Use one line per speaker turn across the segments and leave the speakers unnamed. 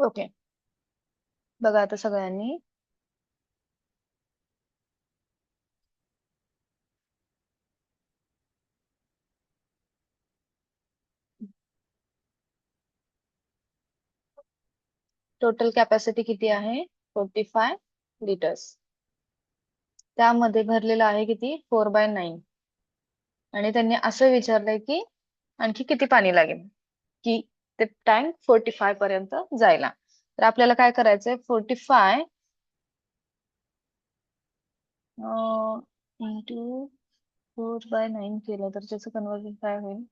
Okay, बघा आता सगळ्यांनी टोटल कॅपॅसिटी किती आहे? 45 लिटर्स. त्यामध्ये भरलेलं आहे किती? 4/9. आणि त्यांनी असं विचारलंय की आणखी किती पाणी लागेल की ते टँक 45 पर्यंत जायला. तर आपल्याला काय करायचंय? 45 इंटू 4/9 केलं तर त्याचं कन्वर्जन काय होईल?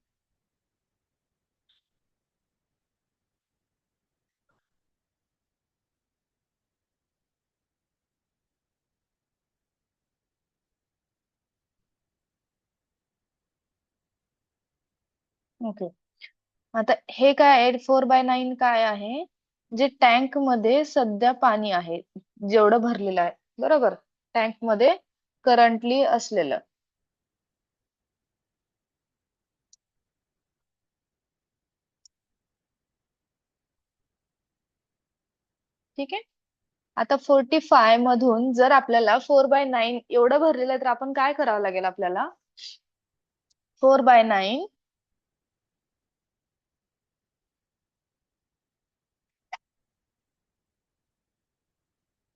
ओके, आता हे काय आहे? 4/9 काय आहे? जे टँक मध्ये सध्या पाणी आहे, जेवढं भरलेलं आहे, बरोबर, टँक मध्ये करंटली असलेलं. ठीक आहे. आता 45 मधून जर आपल्याला 4/9 एवढं भरलेलं आहे तर आपण काय करावं लागेल आपल्याला? 4/9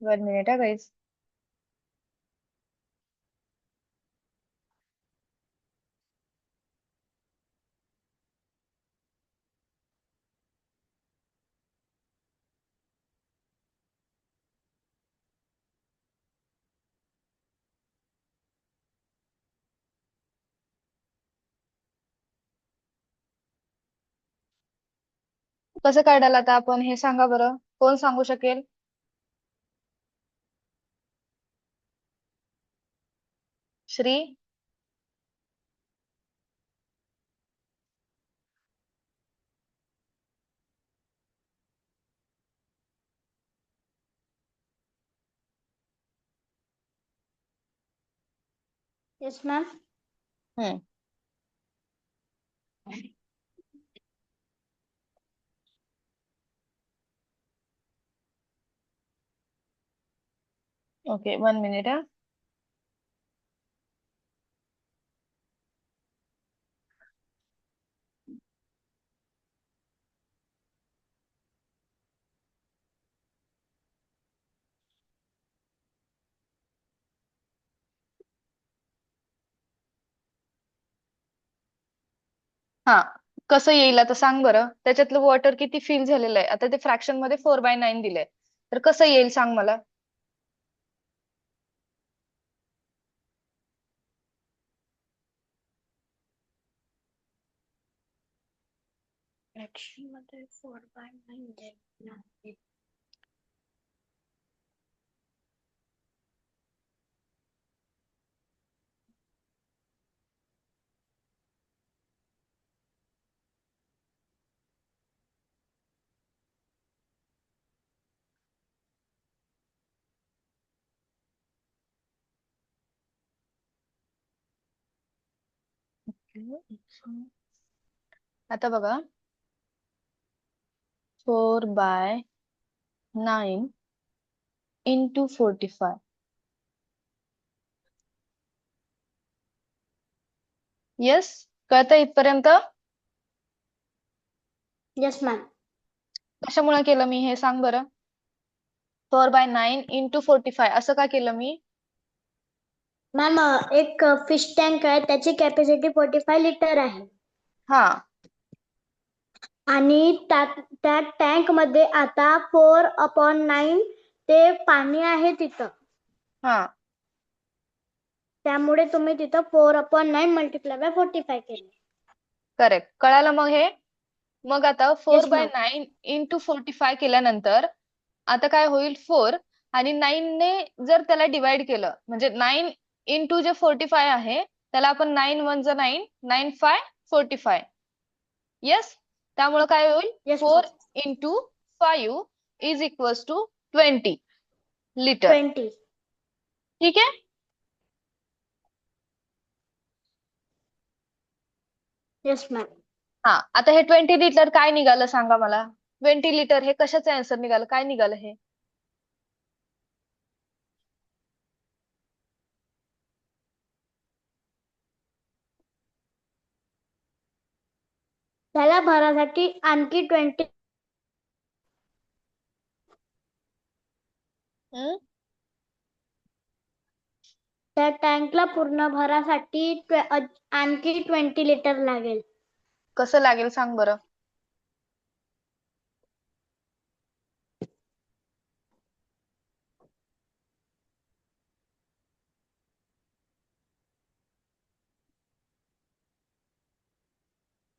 1 मिनिट आहे गाईज. कसं काढायला आता आपण हे सांगा बरं, कोण सांगू शकेल? Shri.
Yes ma'am.
Hmm. Okay, 1 minute आहे. हा, कसं येईल आता सांग बरं. त्याच्यातलं वॉटर किती फिल झालेलं आहे? आता ते फ्रॅक्शन मध्ये 4/9 दिलंय, तर कसं येईल सांग मला.
फ्रॅक्शन मध्ये 4/9.
आता बघा, 4/9 इंटू 45. येस, कळतं इथपर्यंत?
Yes ma'am.
कशामुळे केलं मी हे सांग बरं? 4/9 इंटू 45 असं का केलं मी?
मॅम एक फिश टँक आहे, त्याची कॅपॅसिटी 45 लिटर आहे.
हा.
आणि त्या टँक मध्ये आता 4/9 ते पाणी आहे तिथं.
हा,
त्यामुळे तुम्ही तिथं 4/9 मल्टिप्लाय बाय 45 केले.
करेक्ट. कळालं मग हे? मग आता four
yes
by
ma'am.
Nine into 45 केल्यानंतर आता काय होईल? 4 आणि 9 ने जर त्याला डिवाइड केलं, म्हणजे 9 इंटू जे 45 आहे त्याला आपण 9 1 जा 9, 9 5 45. येस, त्यामुळे काय होईल?
Yes
4
ma'am.
Into 5 is equals to 20 litre.
20.
ठीक आहे.
Yes ma'am.
हा, आता हे 20 लिटर काय निघालं सांगा मला. 20 लिटर हे कशाचं आन्सर निघालं, काय निघालं हे?
त्याला भरासाठी आणखी 20
हम्म
त्या टँकला पूर्ण भरासाठी आणखी 20 लिटर लागेल.
कसं लागेल सांग बरं.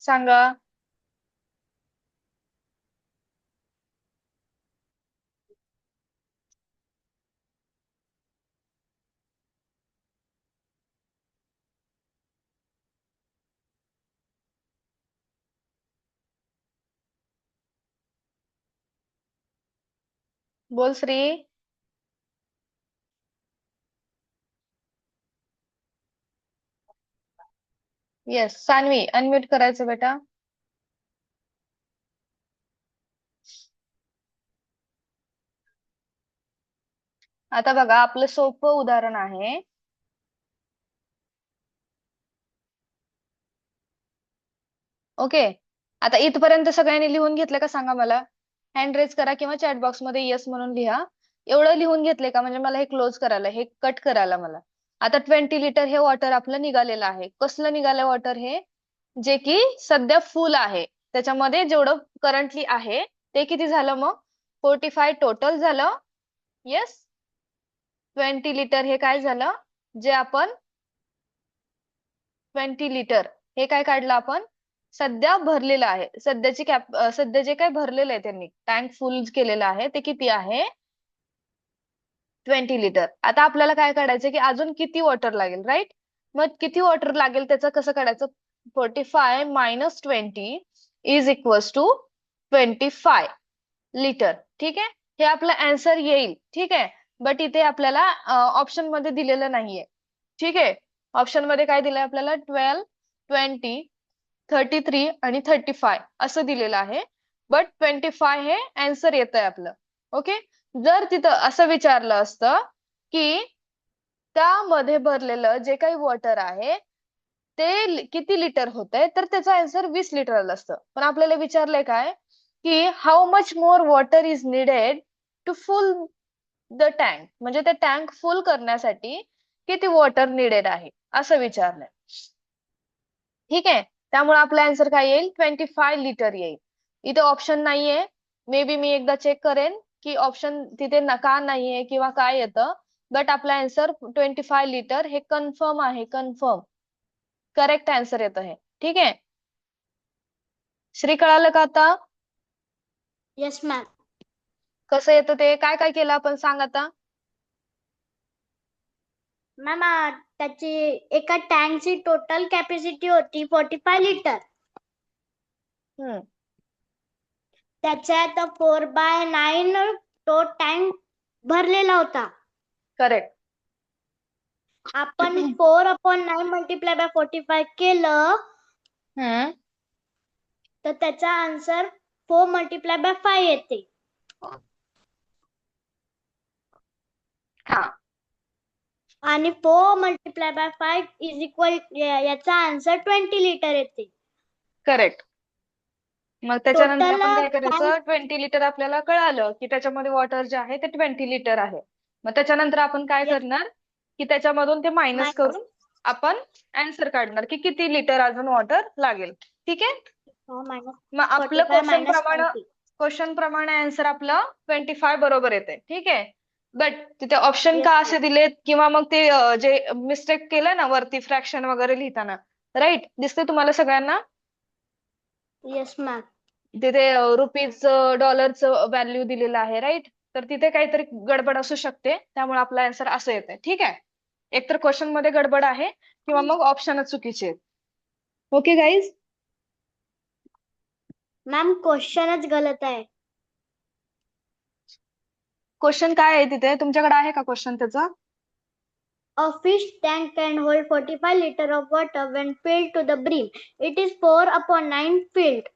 सांगा. बोल श्री. येस सान्वी, अनम्यूट करायचं बेटा. आता बघा आपलं सोपं उदाहरण आहे. ओके, आता इथपर्यंत सगळ्यांनी लिहून घेतलं का सांगा मला. हँड रेज करा किंवा चॅट बॉक्स मध्ये येस म्हणून लिहा. एवढं लिहून घेतले का, म्हणजे मला हे क्लोज करायला, हे कट करायला मला. आता 20 लिटर हे वॉटर आपलं निघालेलं आहे. कसलं निघालं वॉटर हे? जे की सध्या फुल आहे. त्याच्यामध्ये जेवढं करंटली आहे ते किती झालं मग? 45 टोटल झालं. येस. 20 लिटर हे काय झालं, जे आपण 20 लिटर हे काय काढलं आपण, सध्या भरलेलं आहे. सध्याची सध्या जे काय भरलेलं आहे त्यांनी टँक फुल केलेलं आहे ते किती आहे? 20 लिटर. आता आपल्याला काय काढायचं की अजून किती वॉटर लागेल, राईट? मग किती वॉटर लागेल त्याचं कसं काढायचं? 45 minus 20 is equals to 25 litre. ठीक आहे, हे आपलं आन्सर येईल. ठीक आहे, बट इथे आपल्याला ऑप्शन मध्ये दिलेलं नाहीये. ठीक आहे, ऑप्शन मध्ये काय दिलंय आपल्याला? 12, 20, 33 आणि 35 असं दिलेलं आहे. बट 25 हे आन्सर येत आहे आपलं. ओके, जर तिथं असं विचारलं असतं की त्यामध्ये भरलेलं जे काही वॉटर आहे ते किती लिटर होतंय, तर त्याचं आन्सर 20 लिटर आलं असतं. पण आपल्याला विचारलंय काय की how much more water is needed to full the tank, म्हणजे ते टँक फुल करण्यासाठी किती वॉटर निडेड आहे असं विचारलंय. ठीक आहे, त्यामुळे आपला आन्सर काय येईल? 25 लिटर येईल. इथे ऑप्शन नाहीये. मे बी मी एकदा चेक करेन की ऑप्शन तिथे का नाहीये किंवा काय येतं. बट आपला आन्सर 25 लिटर हे कन्फर्म आहे. कन्फर्म करेक्ट आन्सर येतं हे. ठीक आहे, श्री कळालं का आता?
Yes ma'am.
कसं येतं ते, काय काय केलं आपण सांग आता.
मॅम त्याची एका टँकची टोटल कॅपॅसिटी होती 45 लिटर.
हम्म
त्याच्यात 4/9 तो टँक भरलेला होता.
करेक्ट.
आपण 4/9 मल्टिप्लाय बाय 45 केलं तर त्याचा आन्सर 4 मल्टिप्लाय बाय 5 येते.
हा,
आणि 4 मल्टिप्लाय बाय 5 इज इक्वल, याचा आन्सर 20 लिटर येते.
करेक्ट. मग त्याच्यानंतर
टोटल
आपण काय करायचं? 20 लिटर आपल्याला कळालं की त्याच्यामध्ये वॉटर जे आहे ते 20 लिटर आहे. मग त्याच्यानंतर आपण काय करणार की त्याच्यामधून ते मायनस करून आपण आन्सर काढणार की किती लिटर अजून वॉटर लागेल. ठीक आहे, मग आपलं क्वेश्चन प्रमाणे आन्सर आपलं 25 बरोबर येते. ठीक आहे, बट तिथे ऑप्शन का असे दिलेत किंवा मग ते जे मिस्टेक केलंय ना वरती फ्रॅक्शन वगैरे लिहिताना, राईट? दिसते तुम्हाला सगळ्यांना?
Yes ma'am.
तिथे रुपीज डॉलरचं व्हॅल्यू दिलेलं आहे, राईट? तर तिथे काहीतरी गडबड असू शकते, त्यामुळे आपला आन्सर असं येते. ठीक आहे, एकतर क्वेश्चन मध्ये गडबड आहे किंवा मग ऑप्शनच चुकीचे आहेत. Okay guys?
मॅम क्वेश्चनच गलत आहे.
क्वेश्चन काय आहे तिथे? तुमच्याकडे आहे का क्वेश्चन त्याचा?
A fish tank can hold 45 liters of water when filled to the brim. It is 4/9 filled.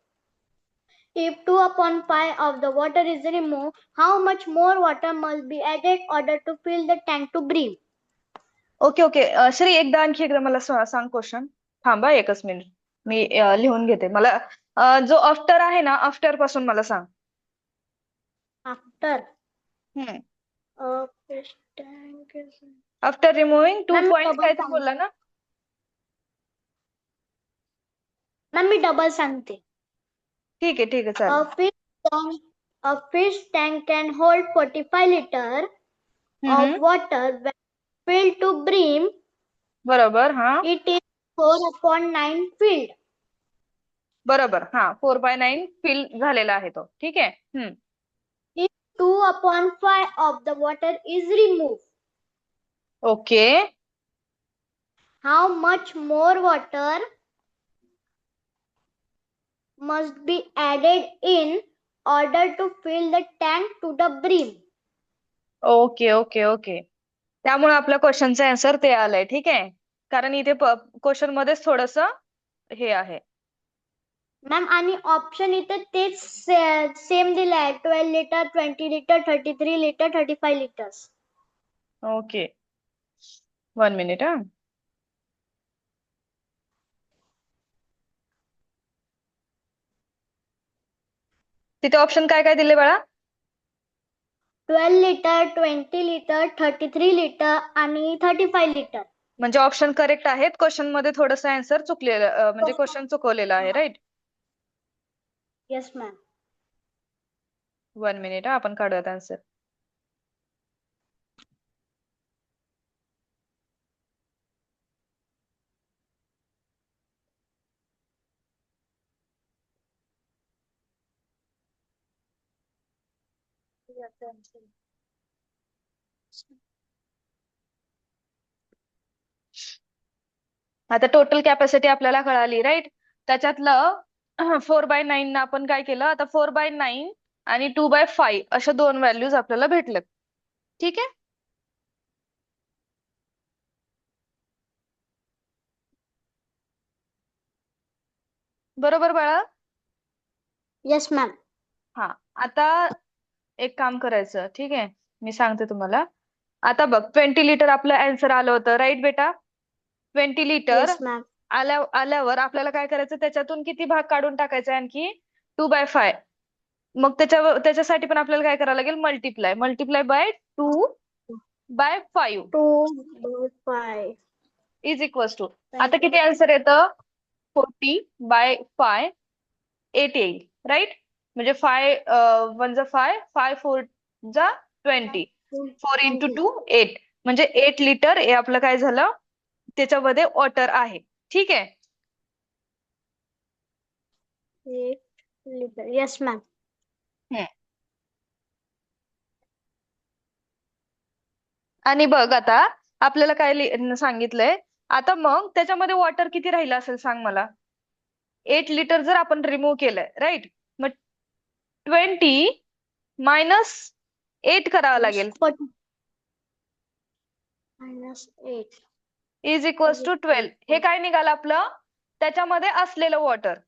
If 2/5 of the water is removed, how much more water must be added in order to fill the tank to brim?
Okay okay Shri आणखी एकदा मला सांग question. थांबा एकच minute, मी लिहून घेते. मला जो आफ्टर आहे ना, आफ्टर पासून मला सांग.
After
हम्म.
fish tank is...
after removing 2
Ma'am,
point
double
काय ते
सांग.
बोलला ना.
मॅम मी डबल सांगते.
ठीक आहे
A
चालेल.
fish tank can hold 45 liter of water when filled to brim.
बरोबर. हा
It is 4/9 filled.
बरोबर. हा 4/9 फिल झालेला आहे तो. ठीक आहे.
If 2/5 of the water is removed,
okay.
how much more water must be added in order to fill the tank to the brim?
Okay okay okay त्यामुळे आपल्या क्वेश्चनचं आन्सर ते आलंय. ठीक आहे, कारण इथे क्वेश्चन मध्येच थोडस हे आहे.
मॅम आणि ऑप्शन इथे तेच सेम दिलाय. 12 litre, 20 litre, 33 litre, 35 litres.
Okay 1 minute. हा तिथे ऑप्शन काय काय दिले बाळा?
12 लिटर, 20 लिटर, 33 लिटर आणि 35 लिटर.
म्हणजे ऑप्शन करेक्ट आहेत. क्वेश्चन मध्ये थोडस आन्सर चुकलेलं, म्हणजे क्वेश्चन चुकवलेलं आहे. राईट.
Yes ma'am.
1 मिनिट. आपण काढूयात आन्सर. आता टोटल कॅपॅसिटी आपल्याला कळाली. राईट. त्याच्यातलं 4/9 ना आपण काय केलं, आता 4/9 आणि 2/5 अशा दोन व्हॅल्यूज आपल्याला भेटल्यात. ठीक आहे. बरोबर बाळा?
Yes ma'am.
हा आता एक काम करायचं. ठीक आहे, मी सांगते तुम्हाला. आता बघ 20 लिटर आपलं आन्सर आलं होतं. राईट बेटा? 20 लिटर
येस मॅम.
आल्यावर आपल्याला काय करायचं, त्याच्यातून किती भाग काढून टाकायचा आणखी? 2/5. मग त्याच्यासाठी पण आपल्याला काय करावं लागेल? Multiply by 2/5
2/5
is equals to, आता किती आन्सर येतं? 40/5 8 येईल. राईट. म्हणजे 5 1 जा 5, 5 4 जा 20, 4 into 2 8, म्हणजे 8 लिटर हे आपलं काय झालं, त्याच्यामध्ये वॉटर आहे. ठीक आहे.
8 लिटर. Yes ma'am.
आणि बघ आता आपल्याला काय सांगितलंय. आता मग त्याच्यामध्ये वॉटर किती राहिलं असेल सांग मला. 8 लिटर जर आपण रिमूव्ह केलंय. राईट. मग 20 मायनस 8 करावं लागेल.
-8
इज इक्वल्स टू 12. हे काय निघालं आपलं, त्याच्यामध्ये असलेलं वॉटर.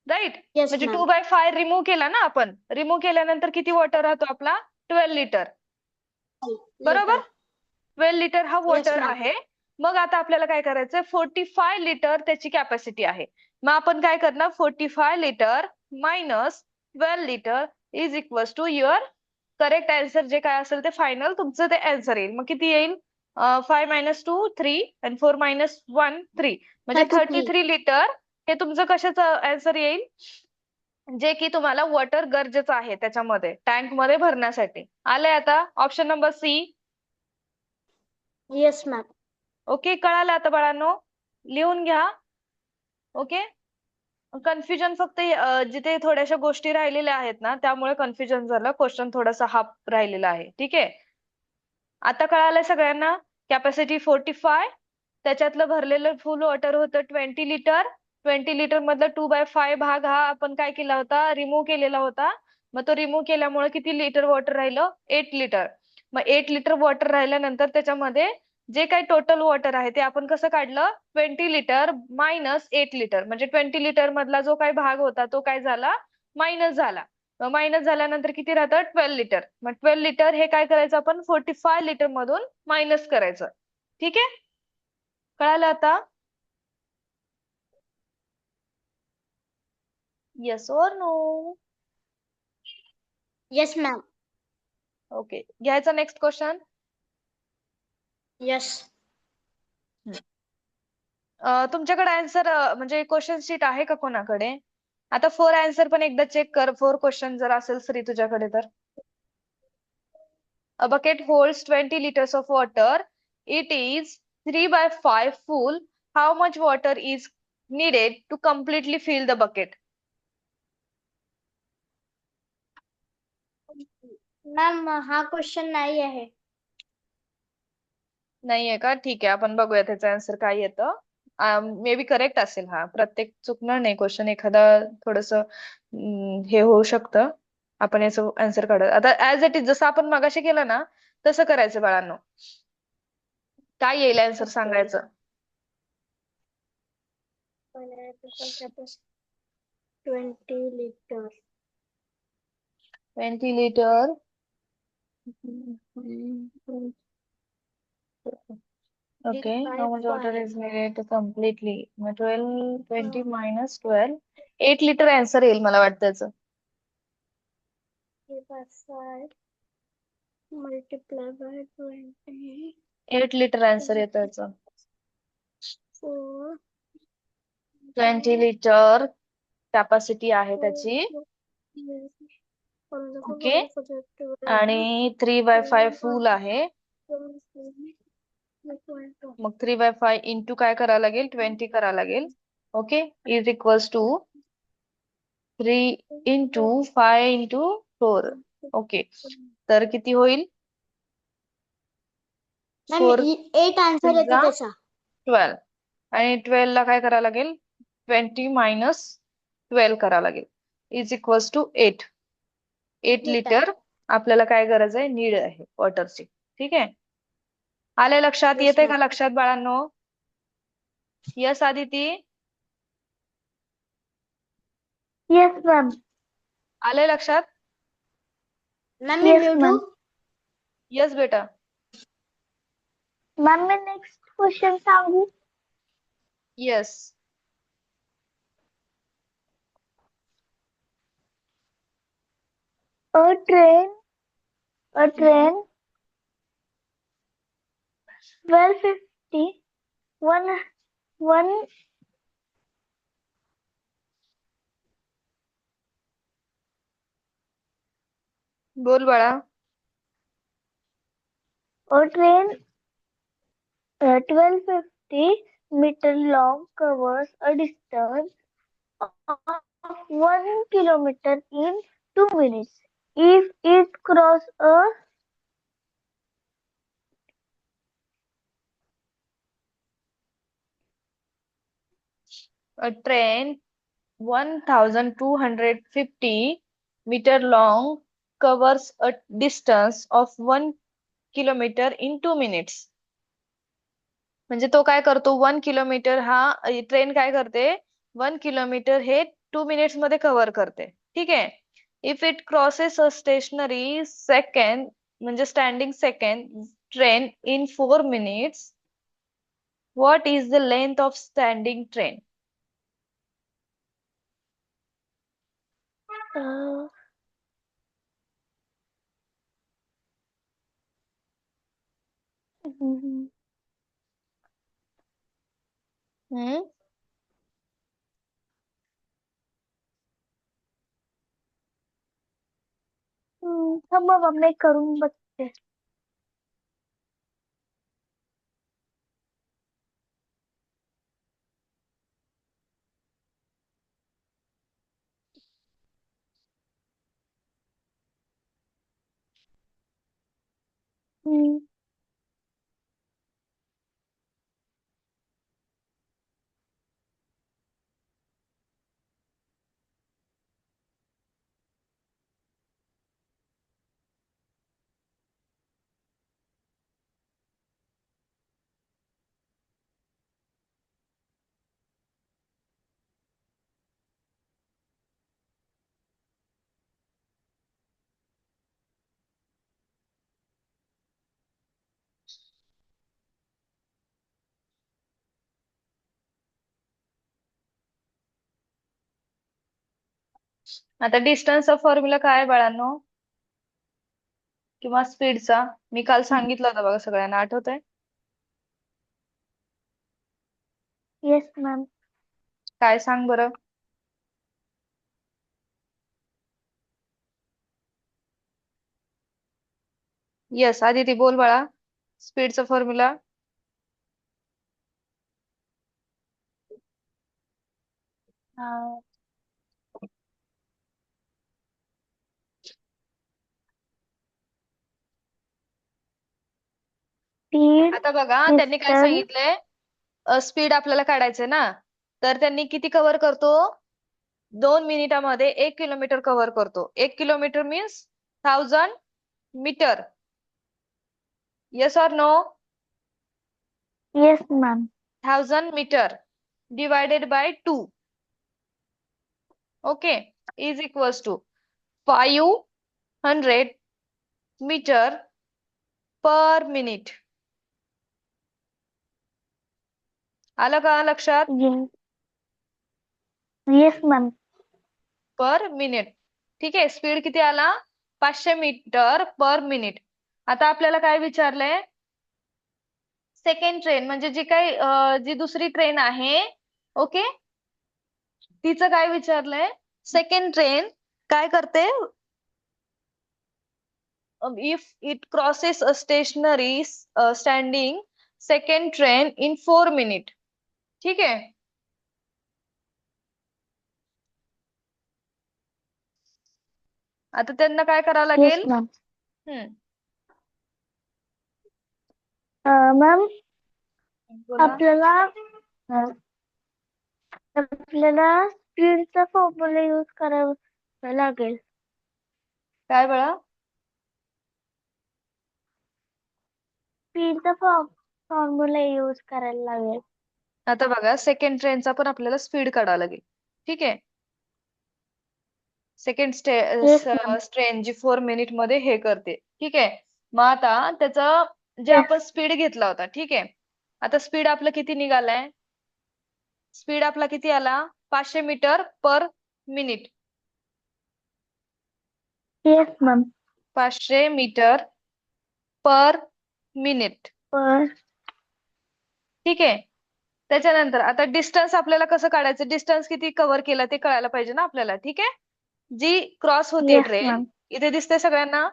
राईट.
येस
म्हणजे
मॅम.
2/5 रिमूव्ह केला ना आपण. रिमूव्ह केल्यानंतर किती वॉटर राहतो आपला? 12 लिटर. बरोबर. 12 लिटर हा वॉटर
ma'am.
आहे. मग आता आपल्याला काय करायचंय, 45 लिटर त्याची कॅपॅसिटी आहे. मग आपण काय करणार, 45 litre minus 12 litre is equals to your correct answer जे काय असेल ते फायनल तुमचं ते आन्सर येईल. मग किती येईल? 5 - 2 3 आणि 4 - 1 3, म्हणजे 33 लिटर हे तुमचं कशाचं आन्सर येईल, जे की तुम्हाला वॉटर गरजेचं आहे त्याच्यामध्ये टँक मध्ये भरण्यासाठी. आलंय आता option number C.
Yes ma'am.
Okay, कळालं आता बाळांनो? लिहून घ्या. ओके. कन्फ्युजन फक्त जिथे थोड्याशा गोष्टी राहिलेल्या आहेत ना, त्यामुळे कन्फ्युजन झालं. क्वेश्चन थोडासा हाफ राहिलेला आहे. ठीक आहे. आता कळालंय सगळ्यांना? कॅपॅसिटी 45, त्याच्यातलं भरलेलं फुल वॉटर होतं 20 लिटर. 20 लिटर मधलं 2/5 भाग हा आपण काय केला होता, रिमूव्ह केलेला होता. मग तो रिमूव्ह केल्यामुळे किती लिटर वॉटर राहिलं? 8 लिटर. मग 8 लिटर वॉटर राहिल्यानंतर त्याच्यामध्ये जे काही टोटल वॉटर आहे ते आपण कसं काढलं, 20 लिटर मायनस 8 लिटर, म्हणजे 20 लिटर मधला जो काही भाग होता तो काय झाला, मायनस झाला. मग मायनस झाल्यानंतर किती राहतं? 12 लिटर. मग 12 लिटर हे काय करायचं आपण? 45 लिटर मधून मायनस करायचं. ठीक आहे, कळालं आता? येस और नो?
Yes ma'am.
ओके, घ्यायचा नेक्स्ट क्वेश्चन.
येस.
तुमच्याकडे आन्सर म्हणजे क्वेश्चन शीट आहे का कोणाकडे? आता 4 आन्सर पण एकदा चेक कर. 4 क्वेश्चन जर असेल फ्री तुझ्याकडे तर. A bucket holds 20 liters of water. It is 3 by 5 full. How much water is needed to completely fill the bucket?
Ma'am हा क्वेश्चन नाही आहे.
नाहीये का? ठीक आहे, आपण बघूया त्याचं आन्सर काय येतं. मे बी करेक्ट असेल हा. प्रत्येक चुकणार नाही क्वेश्चन, एखादा थोडस हे होऊ शकतं. आपण याचं आन्सर काढू. आता ऍज इट इज जसं आपण मगाशी केलं ना तसं करायचं बाळांनो. काय येईल आन्सर सांगायचं.
20 litre.
20 litre. Okay, how much water is needed to completely? 12, 20 minus 12. 8 litre answer येईल मला वाटतं त्याचं.
Multiply by 20.
8 लिटर आन्सर येतं याचं.
4.
20 लिटर कॅपॅसिटी आहे त्याची. ओके, आणि 3/5 फुल आहे. मग 3/5 इंटू काय करावं लागेल? 20 करावं लागेल. Okay, is equals to 3 into 5 into 4. Okay, तर किती होईल?
मॅम
4
8 आन्सर येते त्याचा.
12. आणि 12 ला काय करावं लागेल? 20 मायनस 12 करावं लागेल. Is equals to 8. 8 लिटर आपल्याला काय गरज आहे? नीड आहे वॉटरची. ठीक आहे, आले लक्षात?
Yes,
येते
ma'am.
का लक्षात बाळांनो? यस आदिती?
Yes ma'am.
आले लक्षात?
मॅम मी म्यूट हूँ.
यस बेटा.
मॅम मैं नेक्स्ट क्वेश्चन सांगू?
यस.
A train 1250 one
बोल बाळा.
A train 1250 meter long covers a distance of 1 kilometer in 2 minutes. If it crosses
A train 1250 meter long covers a distance of 1 kilometer in 2 minutes. म्हणजे तो काय करतो? 1 kilometre हा train काय करते? 1 kilometre हे 2 मिनिट्स मध्ये कव्हर करते. ठीक आहे, if it crosses a stationary second म्हणजे standing second train in 4 minutes, what is the length of standing train? Hmm,
थांबा मैं करून बघते.
आता डिस्टन्सचा फॉर्म्युला काय आहे बाळांनो, किंवा स्पीडचा? मी काल सांगितलं होतं बघा, सगळ्यांना आठवतंय?
Yes, ma'am.
काय सांग बरं? येस आदिती बोल बाळा, स्पीडचा फॉर्म्युला.
Uh, Speed,
आता बघा त्यांनी काय
distance,
सांगितलंय, स्पीड आपल्याला काढायचंय ना, तर त्यांनी किती कव्हर करतो? 2 मिनिटामध्ये 1 किलोमीटर कव्हर करतो. 1 kilometre means 1000 metre. Yes or no?
yes, ma'am.
1000 metre divided by 2, okay, is equals to 500 metre per minute. आलं का लक्षात?
Yes, yes, ma'am.
Per minute. ठीक आहे, स्पीड किती आला? 500 मीटर पर मिनिट. आता आपल्याला काय विचारलंय? सेकंड ट्रेन म्हणजे जी काही जी दुसरी ट्रेन आहे, ओके, तिचं काय विचारलंय? सेकंड ट्रेन काय करते? If it crosses a stationary standing second train in 4 minute. ठीक आहे, आता त्यांना काय करावं
Yes,
लागेल?
ma'am.
हम्म,
Ma'am,
बोला.
आपल्याला अ, आपल्याला स्पीडचा फॉर्म्युला यूज करावा लागेल.
काय बळा?
स्पीडचा फॉर्म्युला यूज करायला लागेल.
आता बघा, सेकंड ट्रेनचा पण आपल्याला स्पीड काढावं लागेल. ठीक आहे, सेकंड
Yes, ma'am.
ट्रेन जी 4 मिनिट मध्ये हे करते. ठीक आहे, मग आता त्याचं जे
Yes,
आपण स्पीड घेतला होता, ठीक आहे, आता स्पीड आपलं किती निघालाय? स्पीड आपला किती आला? 500 metre per minute.
yes, ma'am.
500 metre per minute.
पर
ठीक आहे, त्याच्यानंतर आता डिस्टन्स आपल्याला कसं काढायचं? डिस्टन्स किती कव्हर केलं ते कळायला पाहिजे ना आपल्याला. ठीक आहे, जी क्रॉस होते
yes,
ट्रेन,
ma'am.
इथे दिसते सगळ्यांना,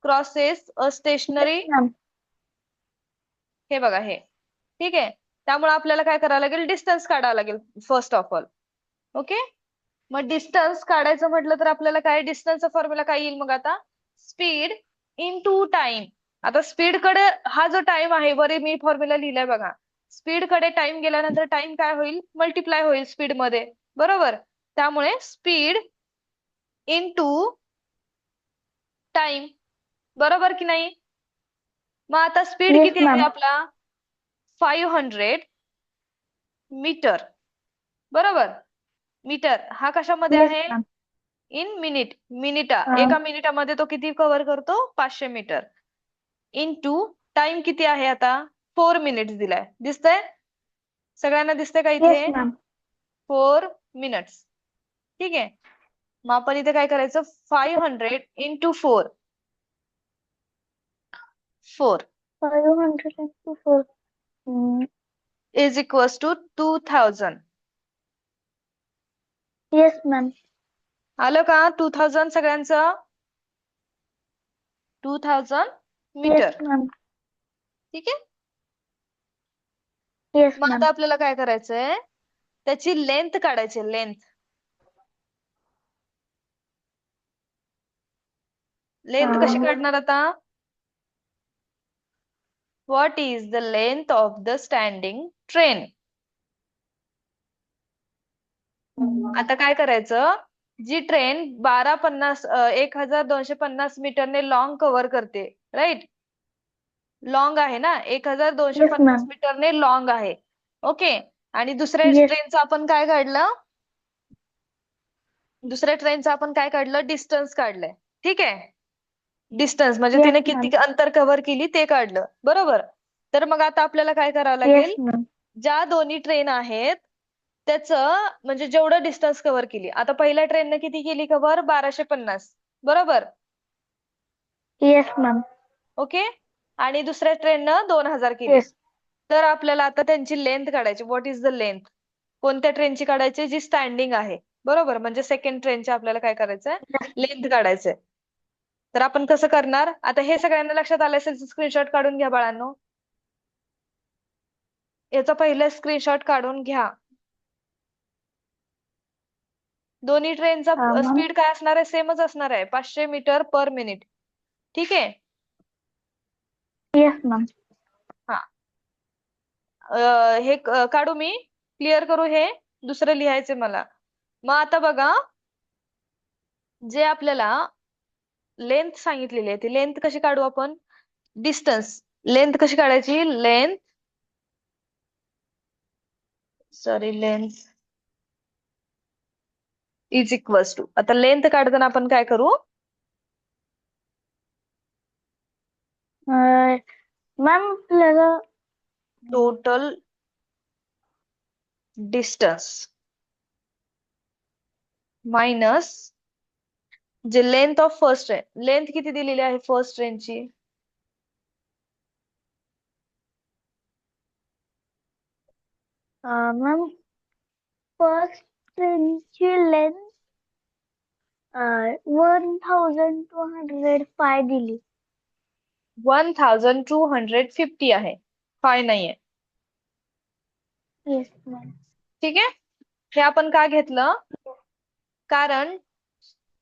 क्रॉसेस अ
Yes,
स्टेशनरी,
ma'am.
हे बघा हे. ठीक आहे, त्यामुळे आपल्याला काय करावं लागेल? डिस्टन्स काढावं लागेल फर्स्ट ऑफ ऑल. ओके, मग डिस्टन्स काढायचं म्हटलं तर आपल्याला काय, डिस्टन्सचा फॉर्म्युला काय येईल मग आता? Speed into time. आता स्पीड कडे हा जो टाइम आहे, बरे मी फॉर्म्युला लिहिलाय बघा, स्पीड कडे टाइम गेल्यानंतर टाइम काय होईल? मल्टिप्लाय होईल स्पीड मध्ये, बरोबर? त्यामुळे स्पीड इनटू टाइम, बरोबर की नाही? मग आता स्पीड
Yes,
किती आहे
ma'am.
आपला? 500 मीटर, बरोबर? मीटर हा कशामध्ये
Yes,
आहे?
ma'am.
In minute. मिनिटा,
Uh,
एका मिनिटामध्ये तो किती कव्हर करतो? 500 मीटर. इनटू टाइम किती आहे आता? 4 मिनिट्स दिलाय, दिसतंय सगळ्यांना? दिसतंय का
yes,
इथे?
ma'am.
4 मिनिट्स. ठीक आहे, मग आपण इथे काय करायचं? 500 into 4. 4
500 into 4.
Is equals to 2000.
Yes, ma'am.
आलं का 2000 सगळ्यांचं? 2000
Yes,
मीटर.
ma'am.
ठीक आहे,
Yes,
मग आता
ma'am.
आपल्याला काय करायचंय? त्याची लेंथ काढायची, लेंथ. लेंथ कशी
Uh,
काढणार आता? What is the length of the standing train? आता काय करायचं? जी ट्रेन 1250 1250 मीटरने लॉंग कव्हर करते, राईट? लॉंग आहे ना, 1250
yes, ma'am.
मीटरने लॉंग आहे. ओके, आणि दुसऱ्या
Yes,
ट्रेनचं आपण काय काढलं? दुसऱ्या ट्रेनचं आपण काय काढलं? डिस्टन्स काढलंय. ठीक आहे, डिस्टन्स म्हणजे
yes,
तिने किती
ma'am.
अंतर कव्हर केली ते काढलं, बरोबर? तर मग आता आपल्याला काय करावं
Yes,
लागेल?
ma'am.
ज्या दोन्ही ट्रेन आहेत, त्याचं म्हणजे जेवढं डिस्टन्स कव्हर केली. आता पहिल्या ट्रेनने किती केली कव्हर? 1250, बरोबर?
Yes, ma'am.
ओके. आणि दुसऱ्या ट्रेननं 2000 केली.
Yes.
तर आपल्याला आता त्यांची लेंथ काढायची. What is the length? कोणत्या ट्रेनची काढायची? जी स्टँडिंग आहे, बरोबर? म्हणजे सेकंड ट्रेनची आपल्याला काय करायचंय? लेंथ काढायचंय. तर आपण कसं करणार? आता हे सगळ्यांना लक्षात आलं असेल, स्क्रीनशॉट काढून घ्या बाळांनो. याचा पहिला स्क्रीनशॉट काढून घ्या. दोन्ही ट्रेनचा
Ma'am.
स्पीड काय असणार आहे? सेमच असणार आहे, 500 मीटर पर मिनिट. ठीक आहे.
Yes, ma'am.
हा. हे काढू मी? क्लिअर करू हे? दुसरं लिहायचे मला. मग आता बघा, जे आपल्याला लेंथ सांगितलेली आहे ती लेंथ कशी काढू आपण? डिस्टन्स. लेंथ कशी काढायची? Length, sorry, length is equals to, आता लेंथ काढताना आपण काय करू?
Ma'am, आपल्याला
टोटल डिस्टन्स मायनस जे length of first train. Length किती दिलेली आहे फर्स्ट ट्रेनची?
ma'am, first ट्रेनची लेंथ 1205 दिली.
1250 आहे, 5 नाहीये.
Yes, ma'am.
ठीक आहे. हे आपण का घेतलं? कारण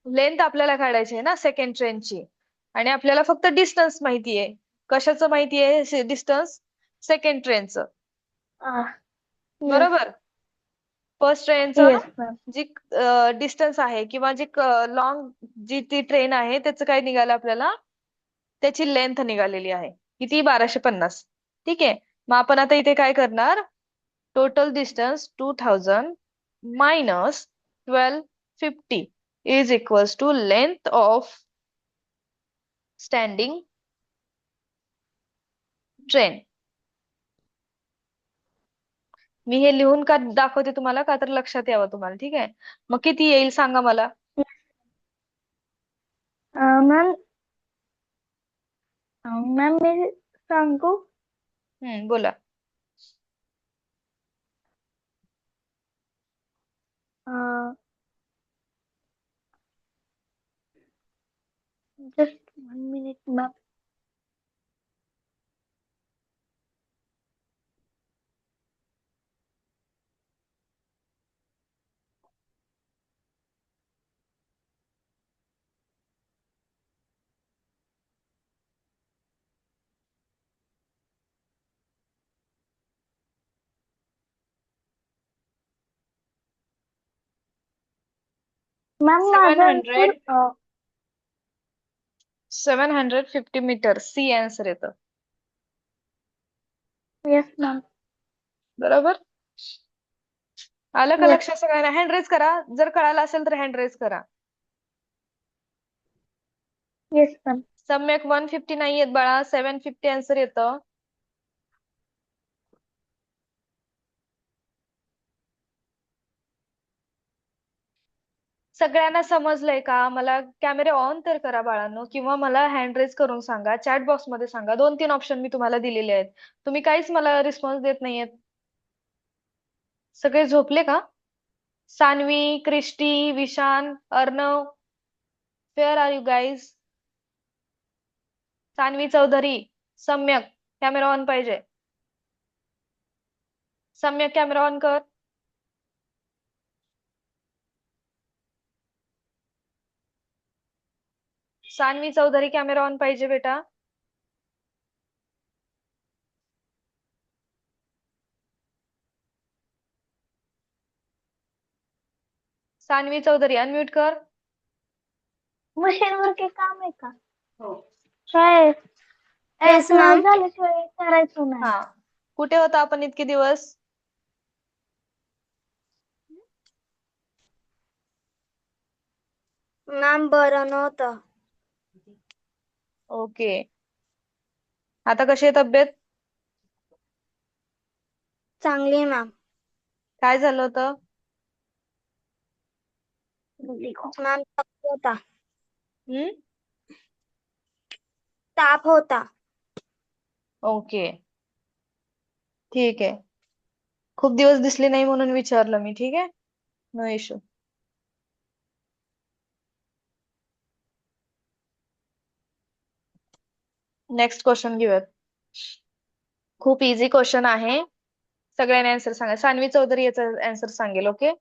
लेंथ आपल्याला काढायची आहे ना सेकंड ट्रेनची, आणि आपल्याला फक्त डिस्टन्स माहितीये. कशाचं माहितीये डिस्टन्स? सेकंड ट्रेनचं,
Uh, yes,
बरोबर? फर्स्ट ट्रेनचं
yes, ma'am.
जी डिस्टन्स आहे किंवा जी लॉंग जी ती ट्रेन आहे त्याचं काय निघालं आपल्याला? त्याची लेंथ निघालेली आहे किती? 1250. ठीक आहे. मग आपण आता इथे काय करणार? Total distance 2000 minus 1250 is equals to length of standing train. मी हे लिहून का दाखवते तुम्हाला? का तर लक्षात यावं तुम्हाला. ठीक आहे. मग किती येईल सांगा मला?
मॅम, मॅम मी सांगू?
बोला.
Just 1 minute, ma'am. मॅम माझा आन्सर
750 मीटर सी आन्सर येतं,
येस मॅम.
बरोबर? आलं का
येस.
लक्षात सगळ्यांना? हँड रेज करा जर कळालं असेल तर, हँड रेज करा.
Yes ma'am.
सम्यक 150 नाही येत बाळा, 750 आन्सर येतं. सगळ्यांना समजलंय का? मला कॅमेरे ऑन तर करा बाळांनो, किंवा मला हँड रेज करून सांगा, चॅट बॉक्स मध्ये सांगा. 2-3 ऑप्शन मी तुम्हाला दिलेले आहेत, तुम्ही काहीच मला रिस्पॉन्स देत नाहीयेत. सगळे झोपले का? Sanvi, Christy, Vishan, Arnav, where are you guys? Sanvi Chaudhary, Samyak camera on पाहिजे. सम्यक कॅमेरा ऑन कर. सान्वी चौधरी कॅमेरा ऑन पाहिजे बेटा. सान्वी चौधरी अनम्यूट कर.
मशीनवर काही काम आहे का? काय
येस मॅम.
झाल्याशिवाय करायचं नाही.
हा, कुठे होता आपण इतके दिवस?
मॅम बरं नव्हतं.
ओके. आता कशी आहे तब्येत?
चांगली आहे मॅम.
काय झालं होतं?
मॅम ताप होता.
हम्म.
ताप होता.
ओके, ठीक आहे. खूप दिवस दिसली नाही म्हणून विचारलं मी. ठीक आहे, नो इश्यू. नेक्स्ट क्वेश्चन घेऊयात. खूप इझी क्वेश्चन आहे. सगळ्यांनी आन्सर सांगा. सान्वी चौधरी याचा आन्सर सांगेल. ओके.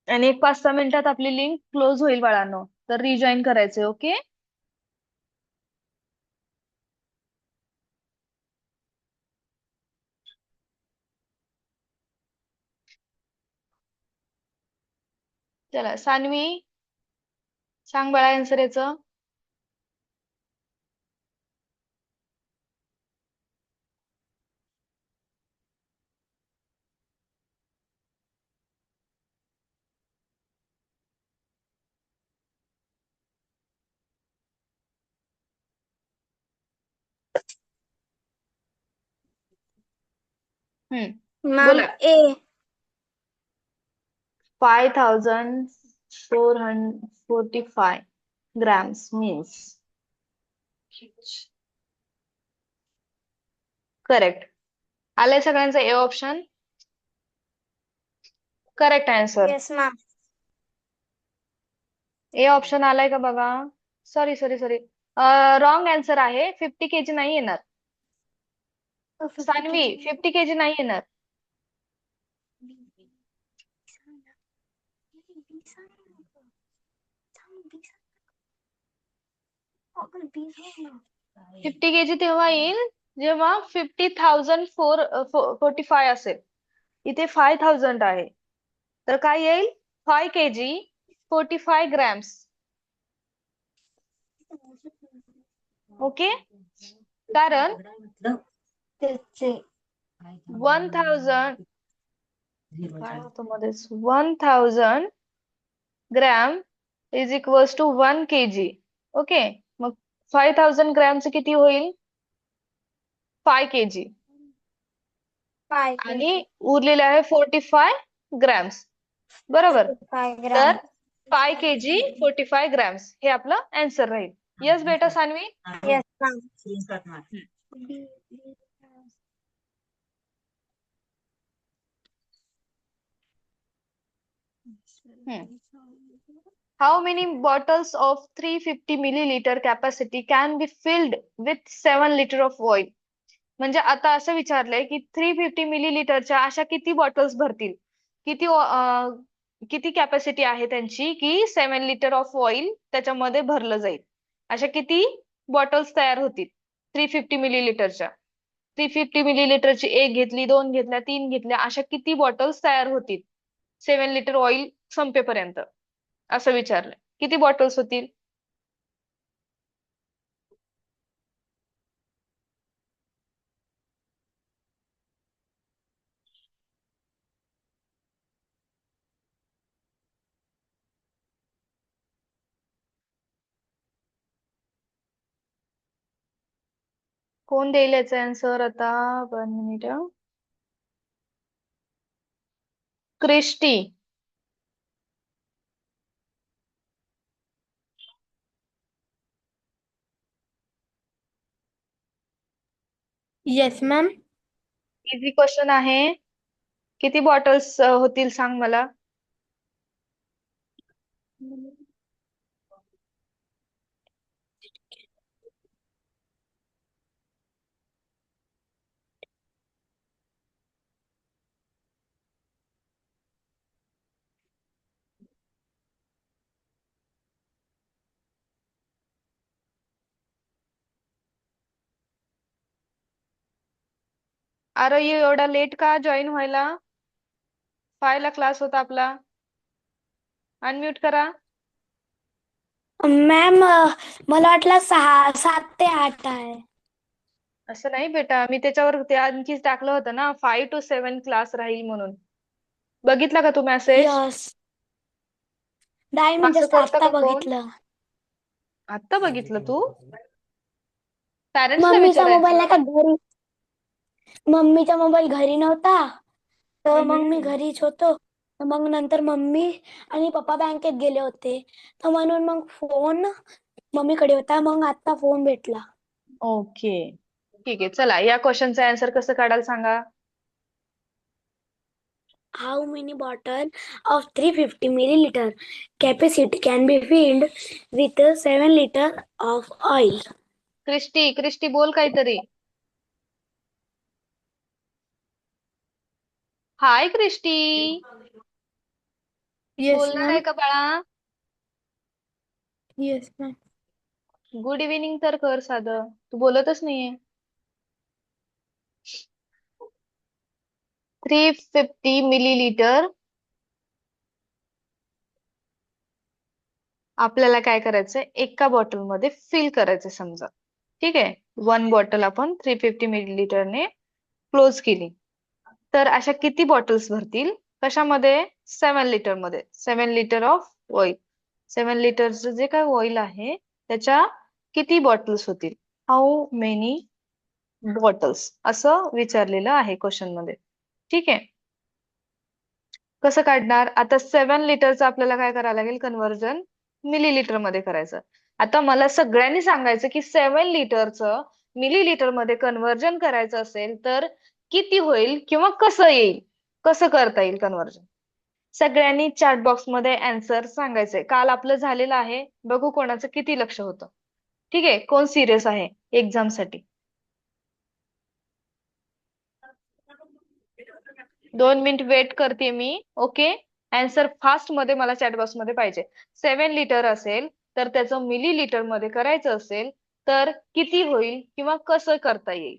आणि एक 5-6 मिनिटात आपली लिंक क्लोज होईल बाळांनो, तर रिजॉईन करायचे. ओके. चला सान्वी सांग बाळा आन्सर याचं.
मॅम
बोला.
ए
5445 grams means. करेक्ट. आलंय सगळ्यांचं A option. Correct answer.
Yes ma'am.
A option आलाय का बघा. Sorry sorry sorry, wrong answer आहे. 50 kg नाही येणार.
50
सान्वी
kg.
50 kg नाही येणार.
मॅम
50 kg तेव्हा येईल जेव्हा 50,445 असेल. इथे 5,000 आहे, तर काय येईल? 5 kg 45 grams. ओके. कारण
त्याचे
1000 काय होतं मध्येच, 1000 gram is equals to 1 kg. Okay. मग 5,000 ग्रॅमचं किती होईल? 5 kg.
5
आणि
kg.
उरलेले आहे 45 ग्रॅम्स. बरोबर.
5 ग्राम.
तर 5 kg 45 ग्रॅम्स हे आपलं आन्सर राहील. यस बेटा Sanvi.
Yes ma'am.
How many bottles of 350 milliliter capacity can be filled with 7 liter of oil? म्हणजे आता असं विचारलंय की 350 मिलीलिटरच्या अशा किती बॉटल्स भरतील, किती किती कॅपॅसिटी आहे त्यांची की 7 लिटर ऑफ ऑइल त्याच्यामध्ये भरलं जाईल. अशा किती बॉटल्स तयार होतील 350 मिलीलिटरच्या. 350 मिलीलिटरची एक घेतली, दोन घेतल्या, तीन घेतल्या, अशा किती बॉटल्स तयार होतील 7 लिटर ऑइल संपेपर्यंत, असं विचारलंय. किती बॉटल्स होतील? कोण देईल याचा आन्सर आता? 1 minute. Christy.
Yes ma'am.
Easy question आहे. किती बॉटल्स होतील सांग मला. अरे एवढा लेट का जॉईन व्हायला? 5 ला क्लास होता आपला. अनम्यूट करा.
मॅम मला वाटलं 7 ते 8 आहे.
असं नाही बेटा, मी त्याच्यावर ते आणखीच टाकलं होतं ना 5 to 7 क्लास राहील म्हणून. बघितला का तू मेसेज?
यस 10 मिनिट
असं करतं
आता
का कोण?
बघितलं.
आत्ता बघितलं तू? पॅरेंट्सला
मम्मीचा
विचारायचं
मोबाईल
ना.
नाही का घरी, मम्मीचा मोबाईल घरी नव्हता, तर मग मी
हम्म.
घरीच होतो. तर मग नंतर मम्मी आणि पप्पा बँकेत गेले होते, तर म्हणून मग फोन मम्मीकडे होता, मग आता फोन भेटला.
ओके, ठीक आहे. चला, या क्वेश्चनचा आन्सर कसं काढाल सांगा.
How many bottle of 350 milliliter capacity can be filled with 7 liter of oil?
Christie बोल काहीतरी. हाय क्रिस्टी,
Yes,
बोलणार आहे
ma'am.
का बाळा?
Yes, ma'am.
गुड इव्हिनिंग तर कर साधं, तू बोलतच नाहीये. 350 मिलीलिटर आपल्याला काय करायचंय, एका बॉटल मध्ये फिल करायचं समजा. ठीक आहे, 1 बॉटल आपण 350 मिलीलिटरने क्लोज केली. तर अशा किती बॉटल्स भरतील? कशामध्ये? 7 लिटर मध्ये. 7 लिटर ऑफ ऑइल. 7 लिटरचं जे काय ऑइल आहे त्याच्या किती बॉटल्स होतील? हाऊ मेनी बॉटल्स असं विचारलेलं आहे क्वेश्चन मध्ये. ठीक आहे, कसं काढणार? आता 7 लिटरचं आपल्याला काय करावं लागेल, कन्व्हर्जन मिलीलिटर मध्ये करायचं. आता मला सगळ्यांनी सांगायचं की 7 लिटरचं मिलीलिटर मध्ये कन्व्हर्जन करायचं असेल तर किती होईल किंवा कसं येईल, कसं करता येईल कन्व्हर्जन. सगळ्यांनी चॅट बॉक्स मध्ये आन्सर सांगायचंय. काल आपलं झालेलं आहे, बघू कोणाचं किती लक्ष होतं. ठीक आहे, कोण सिरियस आहे एक्झाम साठी. 2 मिनिट वेट करते मी. ओके, आन्सर फास्ट मध्ये मला चॅट बॉक्स मध्ये पाहिजे. 7 लिटर असेल तर त्याचं मिलीलिटर मध्ये करायचं असेल तर किती होईल किंवा कसं करता येईल.